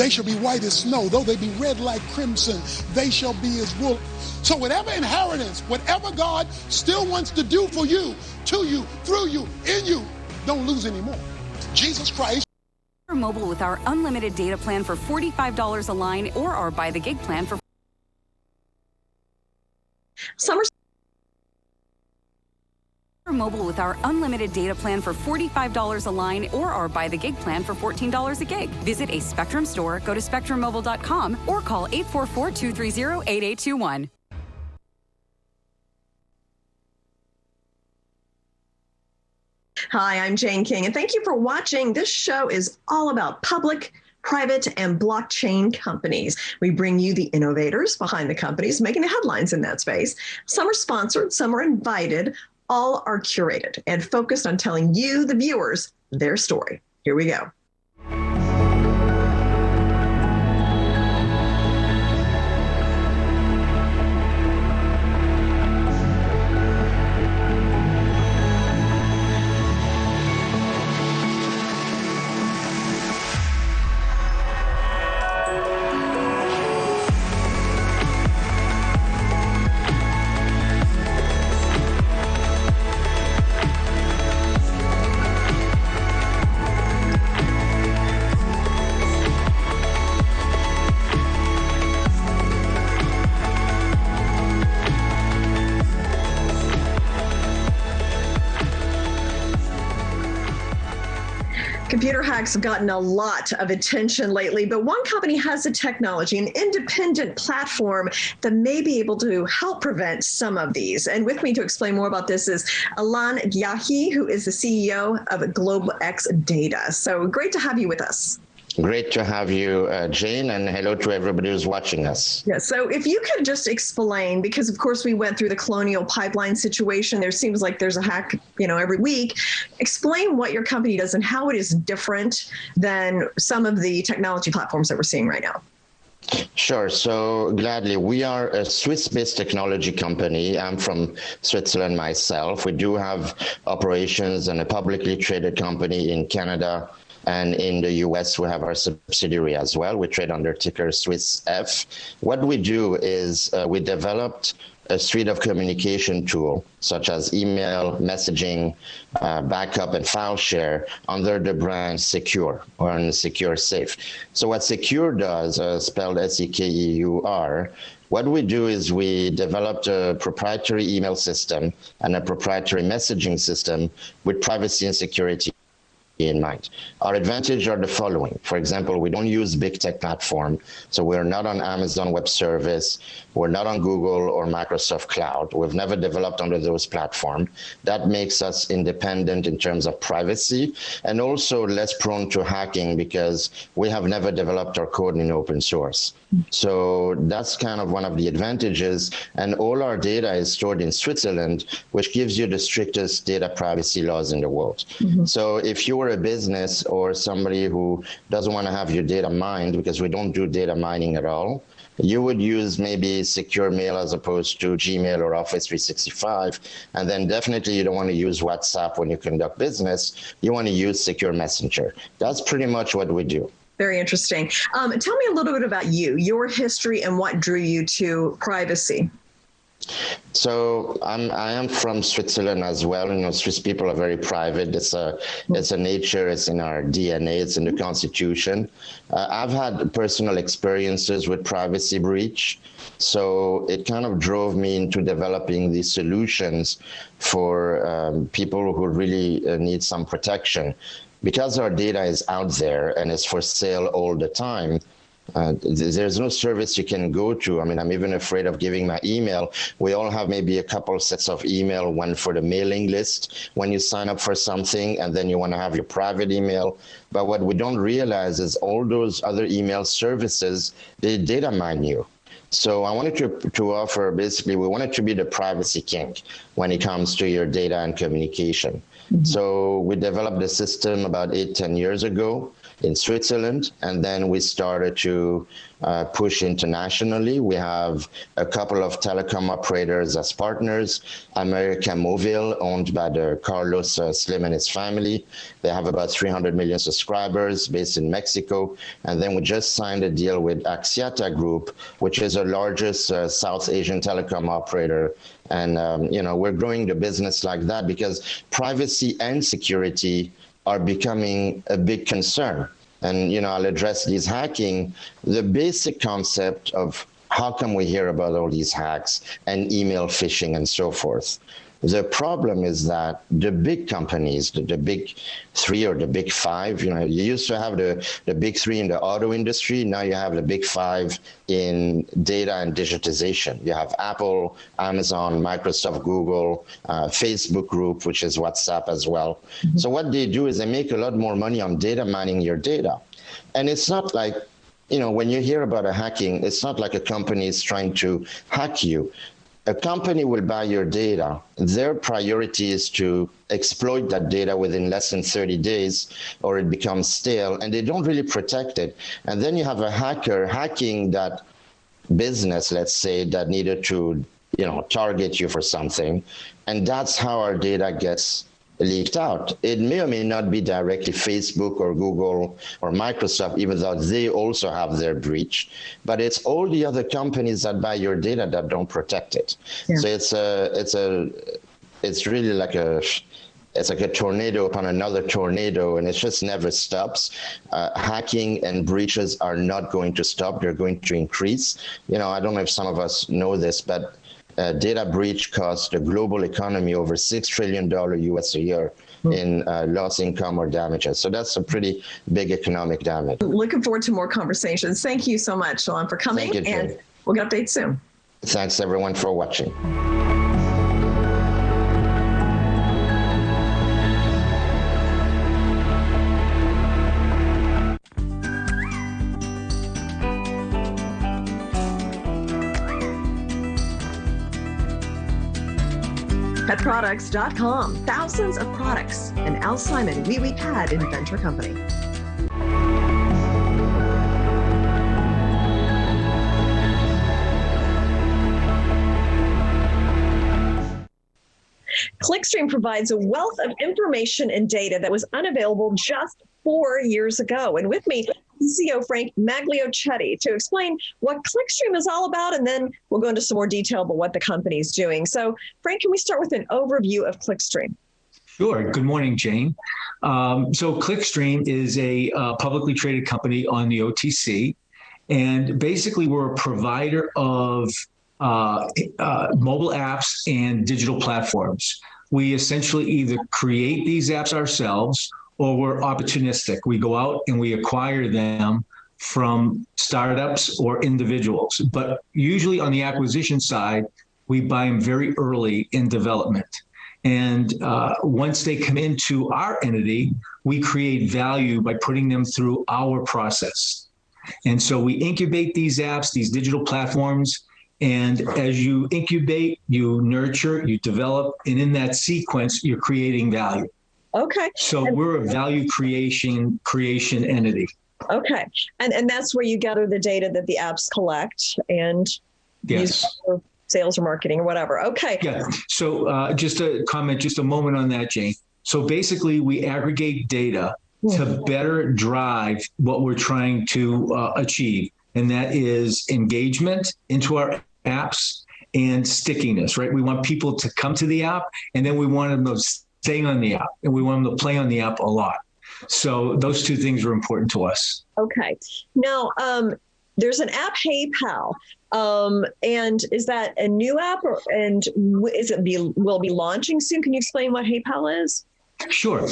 they shall be white as snow. Though they be red like crimson, they shall be as wool. So whatever inheritance, whatever God still wants to do for you, to you, through you, in you, don't lose anymore. Jesus Christ. Mobile with our unlimited data plan for $45 a line, or our Buy the Gig plan for mobile with our unlimited data plan for $45 a line, or our Buy the Gig plan for $14 a gig. Visit a Spectrum store, go to spectrummobile.com, or call 844-230-8821. Hi, I'm Jane King, and thank you for watching. This show is all about public, private, and blockchain companies. We bring you the innovators behind the companies making the headlines in that space. Some are sponsored, some are invited. All are curated and focused on telling you, the viewers, their story. Here we go. Computer hacks have gotten a lot of attention lately, but one company has the technology, an independent platform that may be able to help prevent some of these. And with me to explain more about this is Ilan Gyahi, who is the CEO of GlobalXData. So great to have you with us. Great to have you, Jane, and hello to everybody who's watching us. Yeah, so if you could just explain, because of course we went through the Colonial Pipeline situation, there seems like there's a hack, every week. Explain what your company does and how it is different than some of the technology platforms that we're seeing right now. Sure. So gladly, we are a Swiss-based technology company. I'm from Switzerland myself. We do have operations and a publicly traded company in Canada. And in the US, we have our subsidiary as well. We trade under ticker SwissF. What we do is we developed a suite of communication tools, such as email, messaging, backup, and file share under the brand Secure or Secure Safe. So what Secure does, spelled S-E-K-E-U-R, what we do is we developed a proprietary email system and a proprietary messaging system with privacy and security in mind. Our advantage are the following. For example, we don't use big tech platform, so we're not on Amazon Web Service, we're not on Google or Microsoft Cloud. We've never developed under those platforms. That makes us independent in terms of privacy and also less prone to hacking because we have never developed our code in open source. So that's kind of one of the advantages. And all our data is stored in Switzerland, which gives you the strictest data privacy laws in the world. Mm-hmm. So if you were a business or somebody who doesn't want to have your data mined, because we don't do data mining at all, you would use maybe Secure Mail as opposed to Gmail or Office 365. And then definitely you don't want to use WhatsApp when you conduct business. You want to use Secure Messenger. That's pretty much what we do. Very interesting. Tell me a little bit about you, your history, and what drew you to privacy. So I am from Switzerland as well. Swiss people are very private. It's a nature. It's in our DNA. It's in the Constitution. I've had personal experiences with privacy breach, so it kind of drove me into developing these solutions for people who really need some protection. Because our data is out there and it's for sale all the time, there's no service you can go to. I mean, I'm even afraid of giving my email. We all have maybe a couple sets of email, one for the mailing list when you sign up for something, and then you want to have your private email. But what we don't realize is all those other email services, they data mine you. So I wanted to offer, basically, we wanted to be the privacy king when it comes to your data and communication. Mm-hmm. So we developed the system about 8-10 years ago. in Switzerland, and then we started to push internationally. We have a couple of telecom operators as partners. America Mobile, owned by the Carlos Slim and his family. They have about 300 million subscribers based in Mexico. And then we just signed a deal with Axiata Group, which is the largest South Asian telecom operator. And, we're growing the business like that because privacy and security are becoming a big concern. And, I'll address these hacking, the basic concept of how come we hear about all these hacks and email phishing and so forth. The problem is that the big companies, the big three or the big five, you used to have the big three in the auto industry. Now you have the big five in data and digitization. You have Apple, Amazon, Microsoft, Google, Facebook Group, which is WhatsApp as well. Mm-hmm. So what they do is they make a lot more money on data mining your data. And it's not like, when you hear about a hacking, it's not like a company is trying to hack you. A company will buy your data. Their priority is to exploit that data within less than 30 days, or it becomes stale, and they don't really protect it. And then you have a hacker hacking that business, let's say, that needed to, target you for something. And that's how our data gets leaked out. It may or may not be directly Facebook or Google or Microsoft, even though they also have their breach, but it's all the other companies that buy your data that don't protect it. Yeah. So it's really like a tornado upon another tornado, and it just never stops. Hacking and breaches are not going to stop. They're going to increase. I don't know if some of us know this, but data breach costs the global economy over $6 trillion US a year in lost income or damages. So that's a pretty big economic damage. Looking forward to more conversations. Thank you so much, Shalom, for coming. Thank you, and we'll get updates soon. Thanks, everyone, for watching. Petproducts.com. Thousands of products. And Al Simon, Wee Pad Inventor Company. ClickStream provides a wealth of information and data that was unavailable just 4 years ago. And with me, CEO Frank Magliochetti to explain what ClickStream is all about, and then we'll go into some more detail about what the company is doing. So, Frank, can we start with an overview of ClickStream? Sure. Good morning, Jane. So ClickStream is a publicly traded company on the OTC, and basically we're a provider of mobile apps and digital platforms. We essentially either create these apps ourselves or we're opportunistic. We go out and we acquire them from startups or individuals. But usually on the acquisition side, we buy them very early in development. And once they come into our entity, we create value by putting them through our process. And so we incubate these apps, these digital platforms. And as you incubate, you nurture, you develop, and in that sequence, you're creating value. Okay. So we're a value creation entity. Okay. And that's where you gather the data that the apps collect and use for sales or marketing or whatever. Okay. Yeah. So just a comment, just a moment on that, Jane. So basically we aggregate data to better drive what we're trying to achieve. And that is engagement into our apps and stickiness, right? We want people to come to the app, and then we want them to stay on the app, and we want them to play on the app a lot. So those two things are important to us. Okay. Now, there's an app, HeyPal, and is that a new app, will it be launching soon? Can you explain what HeyPal is? Sure.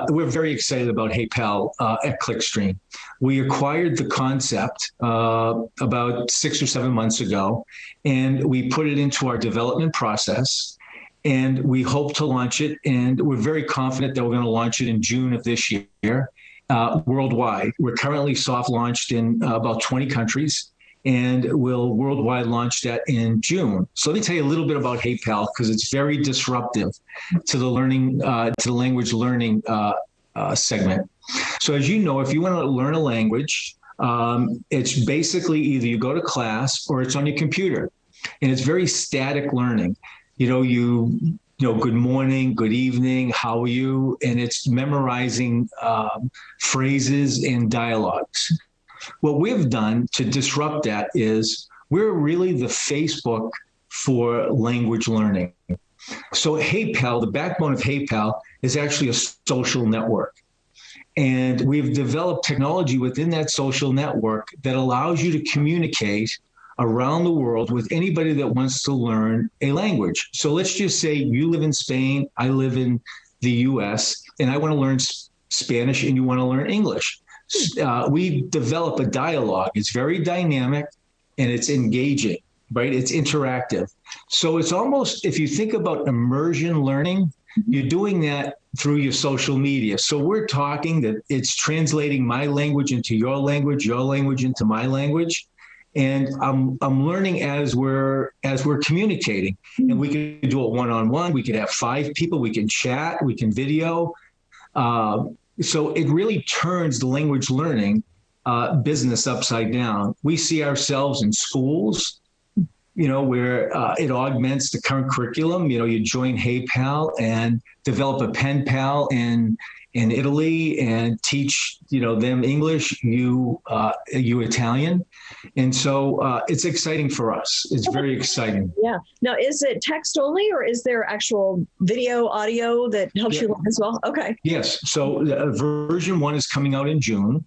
We're very excited about HeyPal at ClickStream. We acquired the concept about 6 or 7 months ago, and we put it into our development process, and we hope to launch it. And we're very confident that we're going to launch it in June of this year worldwide. We're currently soft launched in about 20 countries, and we'll worldwide launch that in June. So let me tell you a little bit about HeyPal, because it's very disruptive to the learning, to the language learning segment. So as you know, if you want to learn a language, it's basically either you go to class or it's on your computer, and it's very static learning. You know, good morning, good evening, how are you? And it's memorizing phrases and dialogues. What we've done to disrupt that is we're really the Facebook for language learning. So HeyPal, the backbone of HeyPal, is actually a social network. And we've developed technology within that social network that allows you to communicate around the world with anybody that wants to learn a language. So let's just say you live in Spain, I live in the US, and I want to learn Spanish and you want to learn English. We develop a dialogue. It's very dynamic and it's engaging, right? It's interactive. So it's almost, if you think about immersion learning, you're doing that through your social media. So we're talking that it's translating my language into your language into my language. And I'm learning as we're communicating. And we can do it one-on-one. We could have 5 people. We can chat. We can video. So it really turns the language learning business upside down. We see ourselves in schools, where it augments the current curriculum. You join HeyPal and develop a pen pal in Italy and teach, them English, you Italian. And so it's exciting for us. It's very exciting. Yeah. Now, is it text only, or is there actual video, audio that helps you learn as well? Okay. Yes. So version 1 is coming out in June,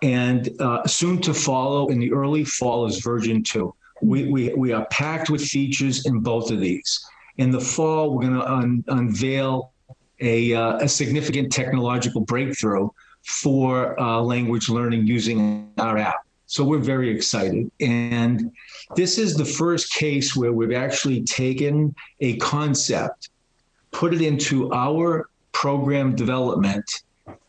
and soon to follow in the early fall is version 2. We are packed with features in both of these. In the fall, we're going to unveil a significant technological breakthrough for language learning using our app. So we're very excited. And this is the first case where we've actually taken a concept, put it into our program development,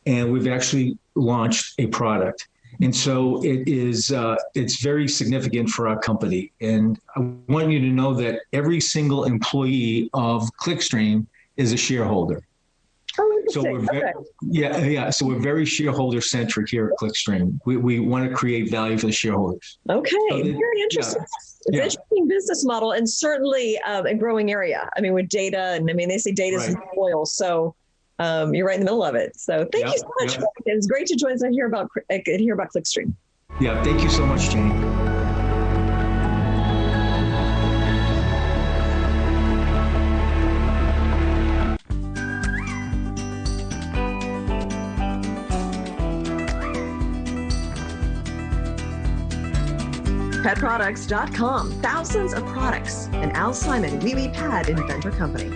and we've actually launched a product. And so it's very significant for our company. And I want you to know that every single employee of ClickStream is a shareholder. Oh, so we're So we're very shareholder centric here at ClickStream. We want to create value for the shareholders. Okay, very interesting. It's an interesting business model, and certainly a growing area. I mean, with data, and they say data is oil, so you're right in the middle of it. So thank you so much. It's great to join us and hear about ClickStream. Yeah, thank you so much, Jane. Petproducts.com. Thousands of products. And Al Simon, Wee Pad Inventor Company.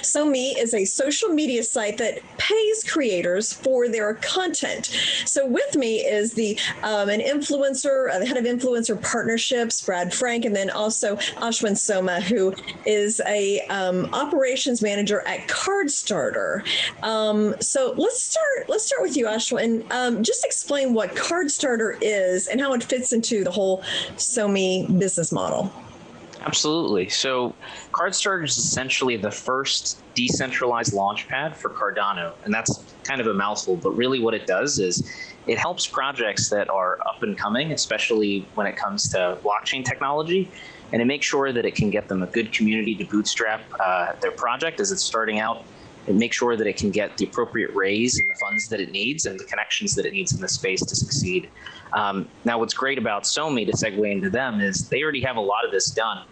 SoMee is a social media site that pays creators for their content. So with me is an influencer, the head of influencer partnerships, Brad Frank, and then also Ashwin Soma, who is a operations manager at CardStarter. So let's start with you, Ashwin. Just explain what CardStarter is and how it fits into the whole SoMee business model. Absolutely. So CardStarter is essentially the first decentralized launchpad for Cardano. And that's kind of a mouthful, but really what it does is it helps projects that are up and coming, especially when it comes to blockchain technology, and it makes sure that it can get them a good community to bootstrap their project as it's starting out, and make sure that it can get the appropriate raise and the funds that it needs and the connections that it needs in the space to succeed. Now, what's great about SoMee, to segue into them, is they already have a lot of this done.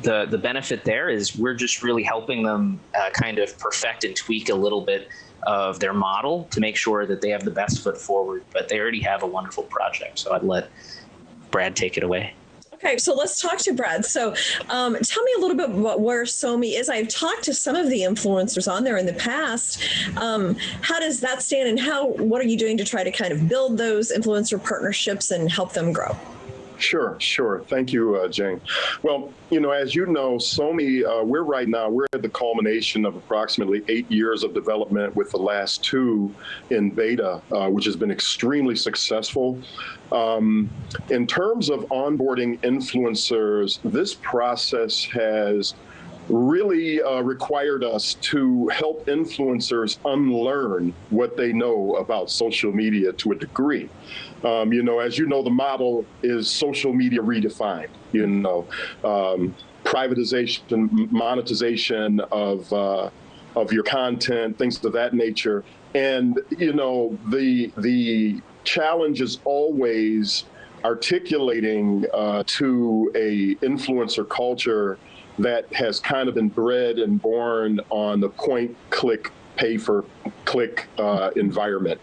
The benefit there is we're just really helping them kind of perfect and tweak a little bit of their model to make sure that they have the best foot forward, but they already have a wonderful project. So I'd let Brad take it away. Okay, so let's talk to Brad. So tell me a little bit about where SoMee is. I've talked to some of the influencers on there in the past. How does that stand, and what are you doing to try to kind of build those influencer partnerships and help them grow? Sure. Thank you, Jane. Well, as you know, SoMee, we're at the culmination of approximately 8 years of development, with the last 2 in beta, which has been extremely successful. In terms of onboarding influencers, this process has really required us to help influencers unlearn what they know about social media to a degree. As you know, the model is social media redefined, privatization, monetization of your content, things of that nature. And, the challenge is always articulating to a influencer culture that has kind of been bred and born on the point, click, pay for click environment.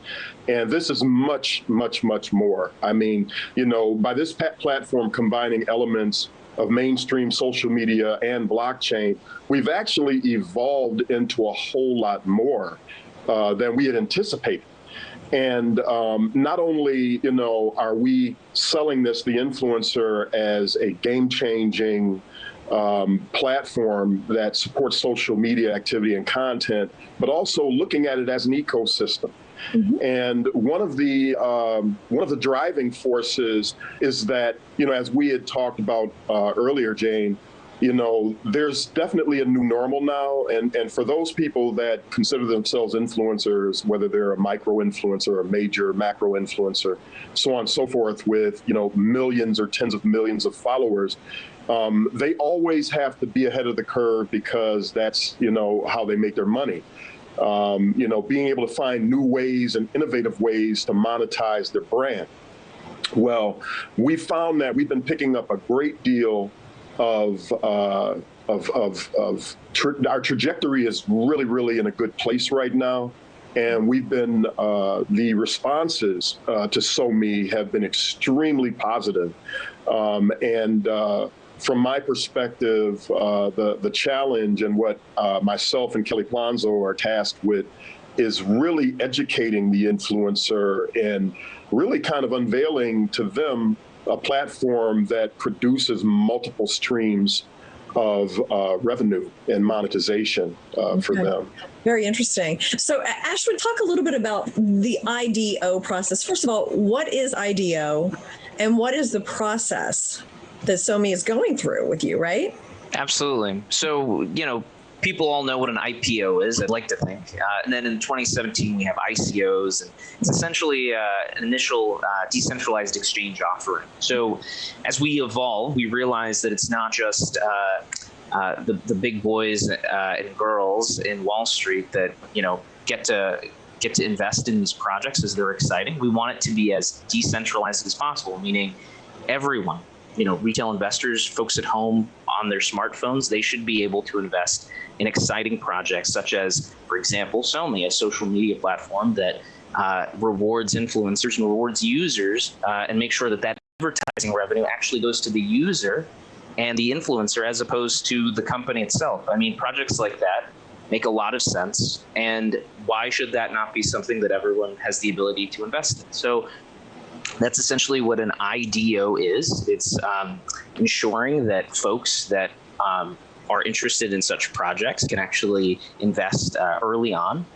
And this is much, much, much more. I mean, by this platform combining elements of mainstream social media and blockchain, we've actually evolved into a whole lot more than we had anticipated. And not only, are we selling the influencer as a game-changing platform that supports social media activity and content, but also looking at it as an ecosystem. Mm-hmm. And one of the driving forces is that, as we had talked about earlier, Jane, there's definitely a new normal now. And for those people that consider themselves influencers, whether they're a micro influencer, a major macro influencer, so on and so forth, with, millions or tens of millions of followers, they always have to be ahead of the curve, because that's, how they make their money. Being able to find new ways and innovative ways to monetize their brand. Well, we found that we've been picking up a great deal of our trajectory is really, really in a good place right now. And we've been, the responses to SoMee have been extremely positive. From my perspective, the challenge and what myself and Kelly Planzo are tasked with is really educating the influencer and really kind of unveiling to them a platform that produces multiple streams of revenue and monetization for them. Very interesting. So Ashwin, talk a little bit about the IDO process. First of all, what is IDO and what is the process that SoMee is going through with you, right? Absolutely. So, people all know what an IPO is, I'd like to think. And then in 2017, we have ICOs, and it's essentially an initial decentralized exchange offering. So as we evolve, we realize that it's not just the big boys and girls in Wall Street that, get to invest in these projects as they're exciting. We want it to be as decentralized as possible, meaning everyone, retail investors, folks at home on their smartphones, they should be able to invest in exciting projects such as, for example, SoMee, a social media platform that rewards influencers and rewards users and make sure that advertising revenue actually goes to the user and the influencer as opposed to the company itself. I mean, projects like that make a lot of sense. And why should that not be something that everyone has the ability to invest in? So that's essentially what an IDO is. It's ensuring that folks that are interested in such projects can actually invest early on.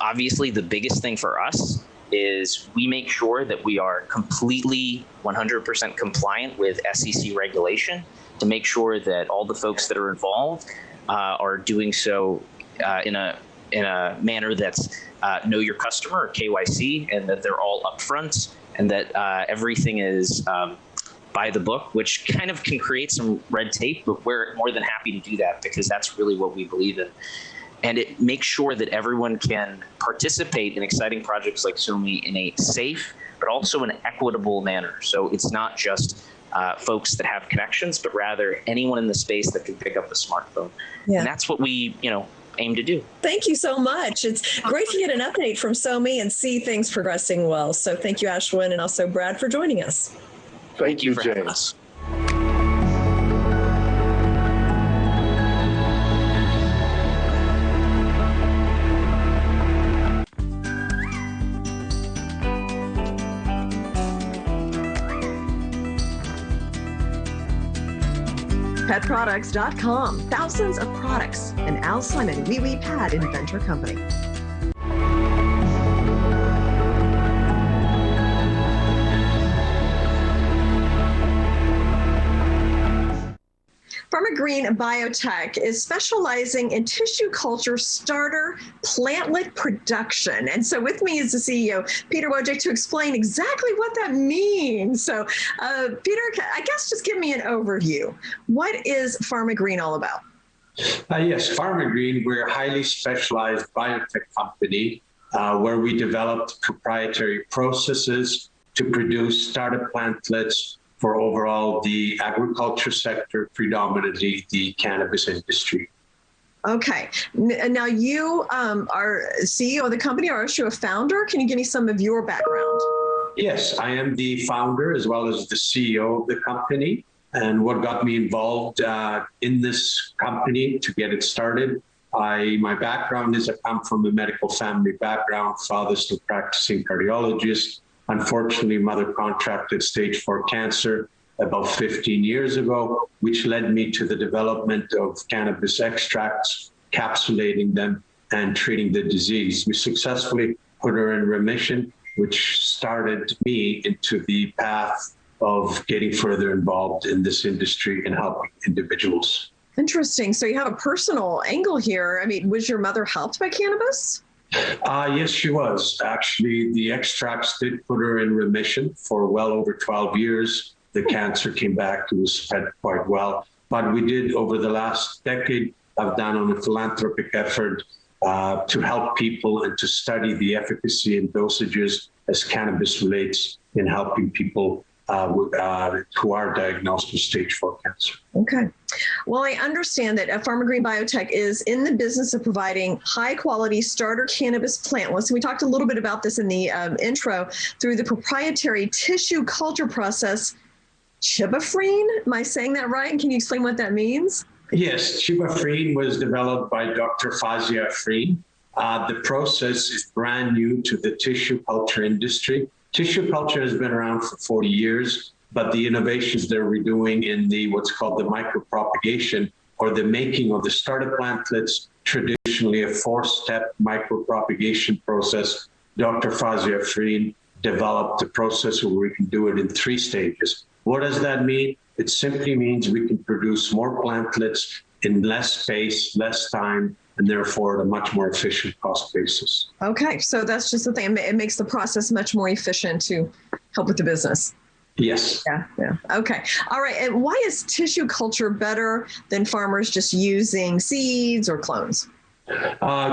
Obviously, the biggest thing for us is we make sure that we are completely 100% compliant with SEC regulation to make sure that all the folks that are involved are doing so in a manner that's know your customer, or KYC, and that they're all upfront, and that everything is by the book, which kind of can create some red tape, but we're more than happy to do that because that's really what we believe in. And it makes sure that everyone can participate in exciting projects like SoMee in a safe, but also an equitable manner. So it's not just folks that have connections, but rather anyone in the space that can pick up a smartphone. Yeah. And that's what we, aim to do. Thank you so much. It's great to get an update from SoMee and see things progressing well. So thank you, Ashwin, and also Brad, for joining us. Thank you, for having us. Petproducts.com. Thousands of products. An Al Simon Wee Wee Pad Inventor Company. Pharmagreen Biotech is specializing in tissue culture starter plantlet production. And so with me is the CEO, Peter Wojcik, to explain exactly what that means. So Peter, I guess just give me an overview. What is Pharmagreen all about? Yes, Pharmagreen, we're a highly specialized biotech company where we developed proprietary processes to produce starter plantlets for overall the agriculture sector, predominantly the cannabis industry. Okay. Now you are CEO of the company, or are you a founder? Can you give me some of your background? Yes, I am the founder as well as the CEO of the company. And what got me involved in this company to get it started, my background is I come from a medical family background, father still practicing cardiologist. Unfortunately, mother contracted stage 4 cancer about 15 years ago, which led me to the development of cannabis extracts, capsulating them and treating the disease. We successfully put her in remission, which started me into the path of getting further involved in this industry and helping individuals. Interesting. So you have a personal angle here. I mean, was your mother helped by cannabis? Yes, she was. Actually, the extracts did put her in remission for well over 12 years. The cancer came back. It was fed quite well. But we did, over the last decade, have done on a philanthropic effort to help people and to study the efficacy and dosages as cannabis relates in helping people who are diagnosed with stage 4 cancer. Okay. Well, I understand that Pharmagreen Biotech is in the business of providing high-quality starter cannabis plantlets. And we talked a little bit about this in the intro through the proprietary tissue culture process, Chibafrine. Am I saying that right? And can you explain what that means? Yes, Chibafrine was developed by Dr. Fazia Afrine. The process is brand new to the tissue culture industry. Tissue culture has been around for 40 years, but the innovations that we're doing in the what's called the micropropagation or the making of the starter plantlets, traditionally a 4-step micropropagation process, Dr. Fazia Afrine developed a process where we can do it in 3 stages. What does that mean? It simply means we can produce more plantlets in less space, less time, and therefore at a much more efficient cost basis. Okay, so that's just the thing. It makes the process much more efficient to help with the business. Yes. Yeah. Okay. All right. And why is tissue culture better than farmers just using seeds or clones?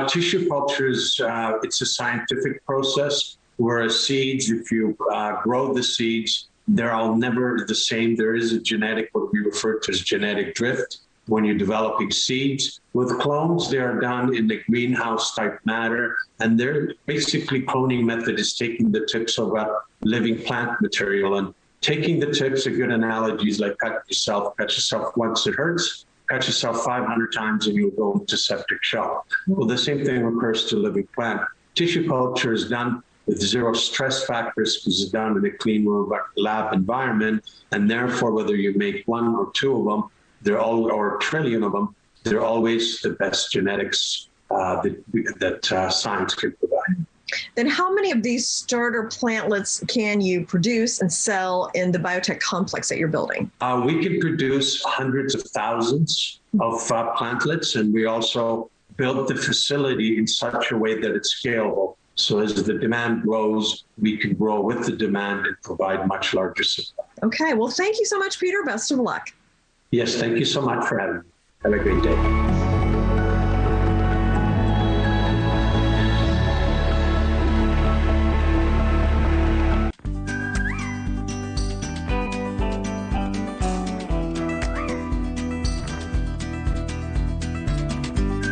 Tissue culture is it's a scientific process, whereas seeds, if you grow the seeds, they're all never the same. There is a genetic, what we refer to as genetic drift when you're developing seeds. With clones, they are done in the greenhouse type matter, and they're basically cloning method is taking the tips of a living plant material and taking the tips. A good analogy is like cut yourself once it hurts, cut yourself 500 times and you'll go into septic shock. Well, the same thing occurs to living plant. Tissue culture is done with 0 stress factors because it's done in a clean room lab environment, and therefore whether you make 1 or 2 of them, they're all, or a trillion of them, they're always the best genetics that science can provide. Then how many of these starter plantlets can you produce and sell in the biotech complex that you're building? We can produce hundreds of thousands of plantlets, and we also built the facility in such a way that it's scalable. So as the demand grows, we can grow with the demand and provide much larger supply. Okay, well, thank you so much, Peter. Best of luck. Yes, thank you so much for having me. Have a great day.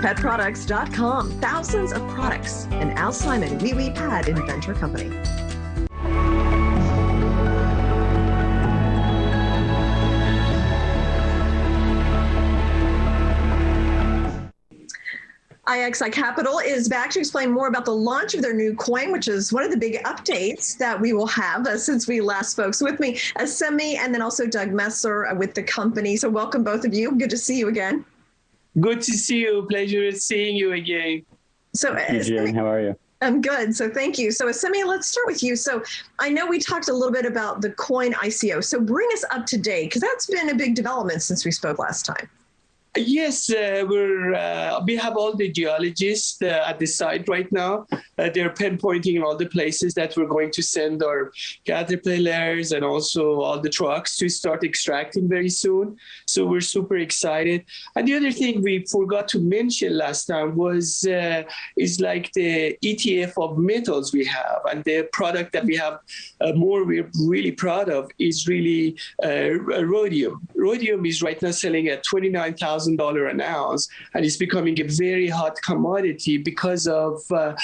Petproducts.com. Thousands of products. An Al Simon Wee Wee Pad Inventor Company. IXI Capital is back to explain more about the launch of their new coin, which is one of the big updates that we will have since we last spoke. So with me, SoMee, and then also Doug Messer with the company. So welcome, both of you. Good to see you again. Good to see you. Pleasure seeing you again. So, Jane, how are you? I'm good. So thank you. So SoMee, let's start with you. So I know we talked a little bit about the coin ICO. So bring us up to date, because that's been a big development since we spoke last time. Yes, we have all the geologists at the site right now. They're pinpointing all the places that we're going to send our caterpillars and also all the trucks to start extracting very soon. So we're super excited. And the other thing we forgot to mention last time was is like the ETF of metals we have, and the product that we have we're really proud of is really rhodium. Rhodium is right now selling at $29,000 an ounce, and it's becoming a very hot commodity because of the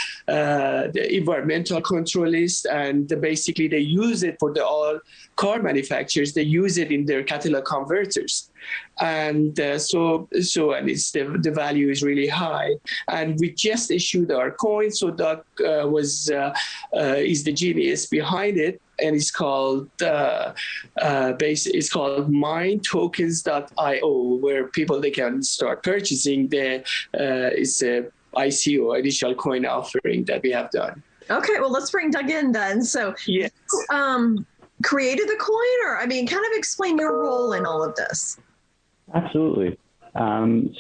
environmental controlists, and basically they use it for all car manufacturers. They use it in their catalog converters, and so it's the value is really high. And we just issued our coin, so Doug is the genius behind it. And it's called minetokens.io, where they can start purchasing it's a ICO, initial coin offering that we have done. Okay, well, let's bring Doug in then. So yes. Created the coin, or kind of explain your role in all of this. Absolutely.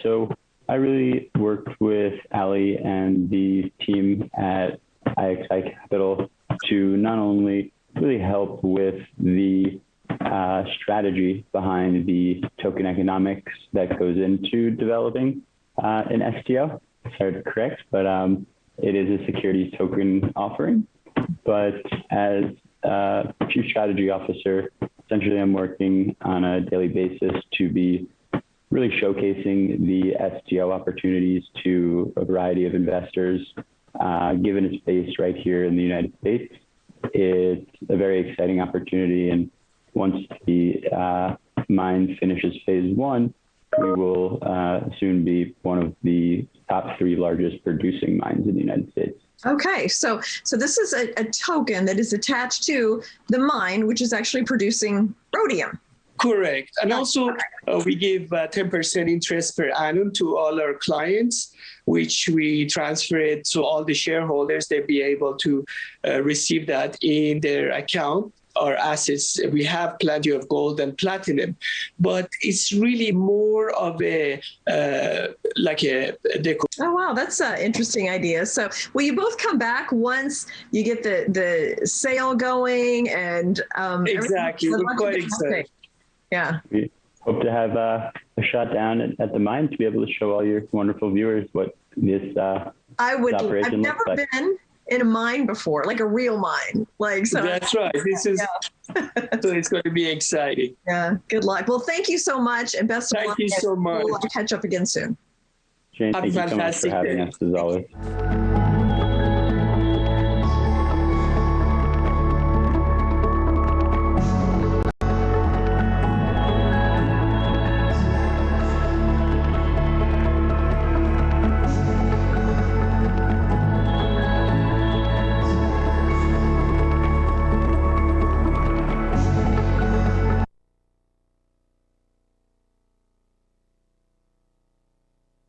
So I really worked with Ali and the team at IXI Capital to not only really help with the strategy behind the token economics that goes into developing an STO. Sorry, correct, but it is a securities token offering. But as a chief strategy officer, essentially I'm working on a daily basis to be really showcasing the STO opportunities to a variety of investors, given its base right here in the United States. It's a very exciting opportunity, and once the mine finishes phase 1, we will soon be one of the top 3 largest producing mines in the United States. Okay, so this is a token that is attached to the mine, which is actually producing rhodium. Correct. And also we give 10% interest per annum to all our clients, which we transfer it to all the shareholders. They'll be able to receive that in their account. Our assets, we have plenty of gold and platinum, but it's really more of a deco. Oh, wow, that's an interesting idea. So will you both come back once you get the sale going? And exactly, we're quite excited. Yeah. We hope to have a shot down at the mine to be able to show all your wonderful viewers what this I've operation never looks like. been in a mine before, like a real mine. So that's right. This is so it's going to be exciting. Yeah. Good luck. Well, thank you so much, and best of luck. Thank you so much. We'll catch up again soon. Jane, thank you so much for having us as always.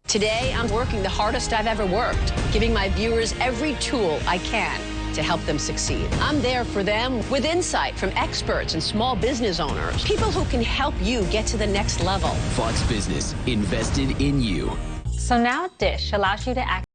Today, I'm working the hardest I've ever worked, giving my viewers every tool I can to help them succeed. I'm there for them with insight from experts and small business owners, people who can help you get to the next level. Fox Business, invested in you. So now Dish allows you to